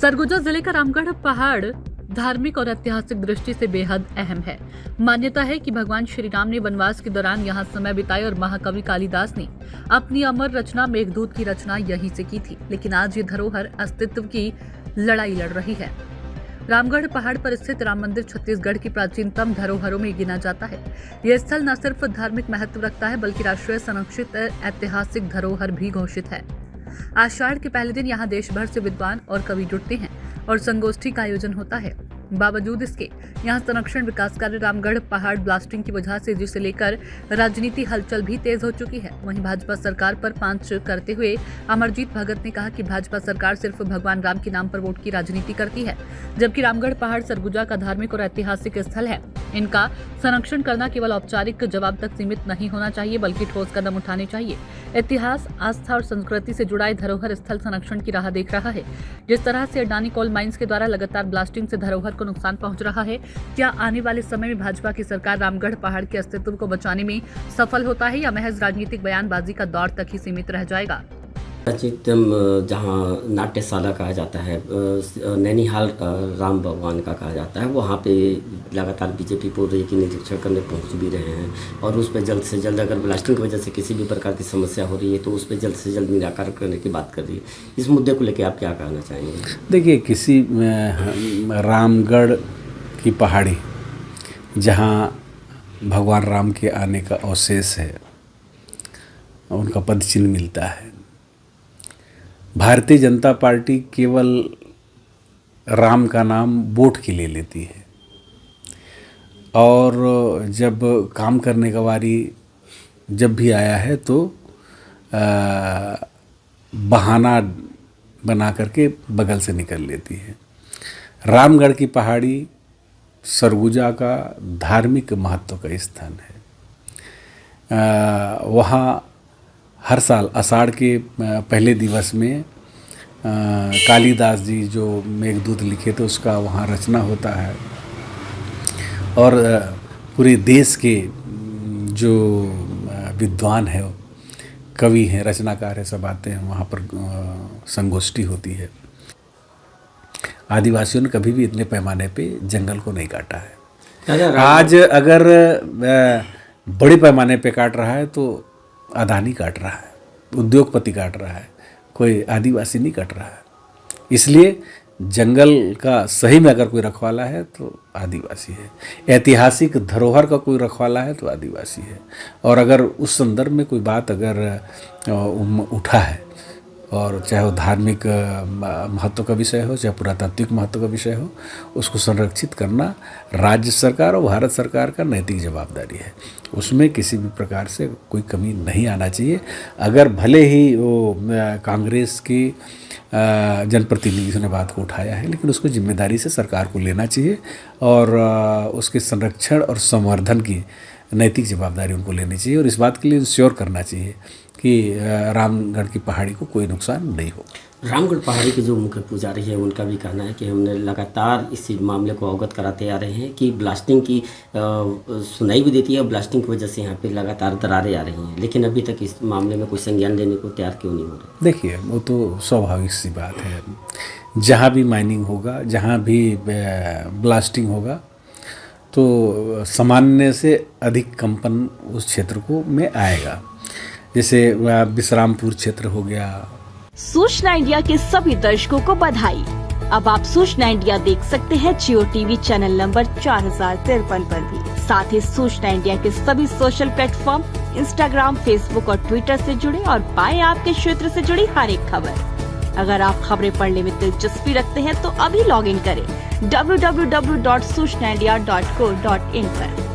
सरगुजा जिले का रामगढ़ पहाड़ धार्मिक और ऐतिहासिक दृष्टि से बेहद अहम है। मान्यता है कि भगवान श्री राम ने वनवास के दौरान यहाँ समय बिताए और महाकवि कालिदास ने अपनी अमर रचना मेघदूत की रचना यहीं से की थी। लेकिन आज ये धरोहर अस्तित्व की लड़ाई लड़ रही है। रामगढ़ पहाड़ पर स्थित राम मंदिर छत्तीसगढ़ की प्राचीनतम धरोहरों में गिना जाता है। यह स्थल न सिर्फ धार्मिक महत्व रखता है बल्कि राष्ट्रीय संरक्षित ऐतिहासिक धरोहर भी घोषित है। आषाढ़ के पहले दिन यहाँ देश भर से विद्वान और कवि जुटते हैं और संगोष्ठी का आयोजन होता है। बावजूद इसके यहाँ संरक्षण विकास कार्य रामगढ़ पहाड़ ब्लास्टिंग की वजह से जिसे लेकर राजनीति हलचल भी तेज हो चुकी है। वहीं भाजपा सरकार पर पांच करते हुए अमरजीत भगत ने कहा कि भाजपा सरकार सिर्फ भगवान राम के नाम पर वोट की राजनीति करती है, जबकि रामगढ़ पहाड़ सरगुजा का धार्मिक और ऐतिहासिक स्थल है। इनका संरक्षण करना केवल औपचारिक जवाब तक सीमित नहीं होना चाहिए बल्कि ठोस कदम उठाने चाहिए। इतिहास, आस्था और संस्कृति से जुड़ा धरोहर स्थल संरक्षण की राह देख रहा है। जिस तरह से अडानी कोल माइंस के द्वारा लगातार ब्लास्टिंग से धरोहर को नुकसान पहुंच रहा है, क्या आने वाले समय में भाजपा की सरकार रामगढ़ पहाड़ के अस्तित्व को बचाने में सफल होता है या महज राजनीतिक बयानबाजी का दौर तक ही सीमित रह जाएगा? प्राचीनतम जहाँ नाट्यशाला कहा जाता है, नैनीहाल राम भगवान का कहा जाता है, वहाँ पे लगातार बीजेपी पूरे की निरीक्षण करने पहुँच भी रहे हैं और उस पर जल्द से जल्द अगर ब्लास्टिंग की वजह से किसी भी प्रकार की समस्या हो रही है तो उस पर जल्द से जल्द निराकरण करने की बात कर रही है। इस मुद्दे को लेकर आप क्या कहना चाहेंगे? देखिए, किसी रामगढ़ की पहाड़ी जहाँ भगवान राम के आने का अवशेष है, उनका पद चिन्ह मिलता है। भारतीय जनता पार्टी केवल राम का नाम वोट के लिए लेती है और जब काम करने का बारी जब भी आया है तो बहाना बना करके बगल से निकल लेती है। रामगढ़ की पहाड़ी सरगुजा का धार्मिक महत्व का स्थान है। वहाँ हर साल आषाढ़ के पहले दिवस में कालिदास जी जो मेघदूत लिखे थे उसका वहाँ रचना होता है और पूरे देश के जो विद्वान हैं, कवि हैं, रचनाकार हैं, सब आते हैं वहाँ पर। संगोष्ठी होती है। आदिवासियों ने कभी भी इतने पैमाने पे जंगल को नहीं काटा है। आज अगर बड़े पैमाने पे काट रहा है तो अडानी काट रहा है, उद्योगपति काट रहा है, कोई आदिवासी नहीं काट रहा है। इसलिए जंगल का सही में अगर कोई रखवाला है तो आदिवासी है। ऐतिहासिक धरोहर का कोई रखवाला है तो आदिवासी है। और अगर उस संदर्भ में कोई बात अगर उठा है और चाहे वो धार्मिक महत्व का विषय हो, चाहे पुरातात्विक महत्व का विषय हो, उसको संरक्षित करना राज्य सरकार और भारत सरकार का नैतिक जवाबदारी है। उसमें किसी भी प्रकार से कोई कमी नहीं आना चाहिए। अगर भले ही वो कांग्रेस की जनप्रतिनिधियों ने बात को उठाया है, लेकिन उसको जिम्मेदारी से सरकार को लेना चाहिए और उसके संरक्षण और संवर्धन की नैतिक जवाबदारी उनको लेनी चाहिए और इस बात के लिए इंश्योर करना चाहिए कि रामगढ़ की पहाड़ी को कोई नुकसान नहीं हो। रामगढ़ पहाड़ी के जो मुख्य पुजारी है उनका भी कहना है कि हमने लगातार इस मामले को अवगत कराते आ रहे हैं कि ब्लास्टिंग की सुनाई भी देती है और ब्लास्टिंग की वजह से यहाँ पे लगातार दरारें आ रही हैं, लेकिन अभी तक इस मामले में कोई संज्ञान लेने को तैयार क्यों नहीं हो रहा? देखिए, वो तो स्वाभाविक सी बात है। जहाँ भी माइनिंग होगा, जहाँ भी ब्लास्टिंग होगा तो सामान्य से अधिक कंपन उस क्षेत्र को में आएगा। जैसे विश्रामपुर क्षेत्र हो गया। सूचना इंडिया के सभी दर्शकों को बधाई। अब आप सूचना इंडिया देख सकते हैं जियो टीवी चैनल नंबर 4053 पर भी। साथ ही सूचना इंडिया के सभी सोशल प्लेटफॉर्म इंस्टाग्राम, फेसबुक और ट्विटर से जुड़े और पाएं आपके क्षेत्र से जुड़ी हर एक खबर। अगर आप खबरें पढ़ने में दिलचस्पी रखते हैं तो अभी लॉग इन करें www.सूचनाindia.co.in पर।